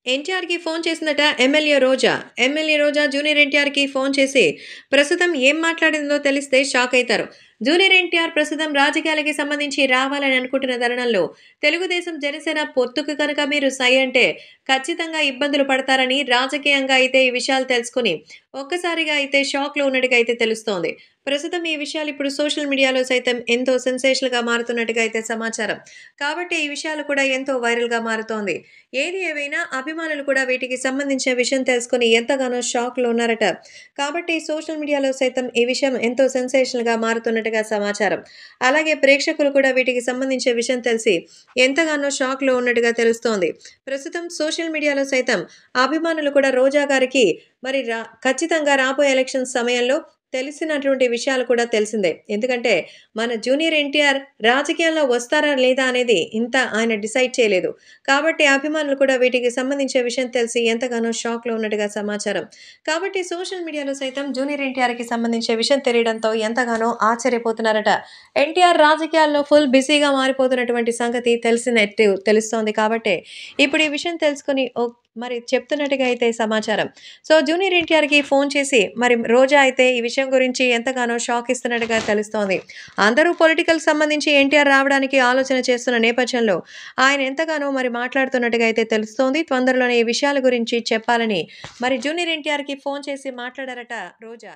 ఎన్టీఆర్‌కి ఫోన్ చేసిందట ఎమ్మెల్యే రోజా. ఎమ్మెల్యే రోజా జూనియర్ ఎన్టీఆర్‌కి ఫోన్ చేసి ప్రస్తుతం ఏం మాట్లాడిందో తెలిస్తే షాక్ అయితారు. జూనియర్ ఎన్టీఆర్ ప్రస్తుతం రాజకీయాలకి సంబంధించి రావాలని అనుకుంటున్న తరుణంలో తెలుగుదేశం, జనసేన పొత్తుకు కనుక మీరు సై అంటే ఖచ్చితంగా ఇబ్బందులు పడతారని రాజకీయంగా అయితే ఈ విషయాలు తెలుసుకొని ఒక్కసారిగా అయితే షాక్‌లో ఉన్నట్టుగా అయితే తెలుస్తోంది. ప్రస్తుతం ఈ విషయాలు ఇప్పుడు సోషల్ మీడియాలో సైతం ఎంతో సెన్సేషనల్‌గా మారుతున్నట్టుగా అయితే సమాచారం. కాబట్టి ఈ విషయాలు కూడా ఎంతో వైరల్‌గా మారుతోంది. ఏది ఏవైనా అభిమానులు కూడా వీటికి సంబంధించిన విషయం తెలుసుకొని ఎంతగానో షాక్‌లో ఉన్నారట. కాబట్టి సోషల్ మీడియాలో సైతం ఈ విషయం ఎంతో సెన్సేషనల్‌గా మారుతున్నట్టుగా సమాచారం. అలాగే ప్రేక్షకులు కూడా వీటికి సంబంధించిన విషయం తెలిసి ఎంతగానో షాక్‌లో ఉన్నట్టుగా తెలుస్తోంది. ప్రస్తుతం సోషల్ మీడియాలో సైతం అభిమానులు కూడా రోజా గారికి మరి ఖచ్చితంగా రాబోయే ఎలక్షన్స్ సమయంలో తెలిసినటువంటి విషయాలు కూడా తెలిసిందే. ఎందుకంటే మన జూనియర్ ఎన్టీఆర్ రాజకీయాల్లో వస్తారా లేదా అనేది ఆయన డిసైడ్ చేయలేదు. కాబట్టి అభిమానులు కూడా వీటికి సంబంధించిన విషయం తెలిసి ఎంతగానో షాక్‌లో ఉన్నట్టుగా సమాచారం. కాబట్టి సోషల్ మీడియాలో సైతం జూనియర్ ఎన్టీఆర్‌కి సంబంధించిన విషయం తెలియడంతో ఎంతగానో ఆశ్చర్యపోతున్నారట. ఎన్టీఆర్ రాజకీయాల్లో ఫుల్ బిజీగా మారిపోతున్నటువంటి సంగతి తెలిసినట్టు తెలుస్తోంది కాబట్టే ఇప్పుడు ఈ విషయం తెలుసుకొని మరి చెప్తున్నట్టుగా అయితే సమాచారం. సో, జూనియర్ ఎన్టీఆర్‌కి ఫోన్ చేసి మరి రోజా అయితే ఈ విషయం గురించి ఎంతగానో షాక్ ఇస్తున్నట్టుగా తెలుస్తోంది. అందరూ పొలిటికల్‌కి సంబంధించి ఎన్టీఆర్ రావడానికి ఆలోచన చేస్తున్న నేపథ్యంలో ఆయన ఎంతగానో మరి మాట్లాడుతున్నట్టుగా అయితే తెలుస్తోంది. తొందరలోనే ఈ విషయాల గురించి చెప్పాలని మరి జూనియర్ ఎన్టీఆర్‌కి ఫోన్ చేసి మాట్లాడారట రోజా.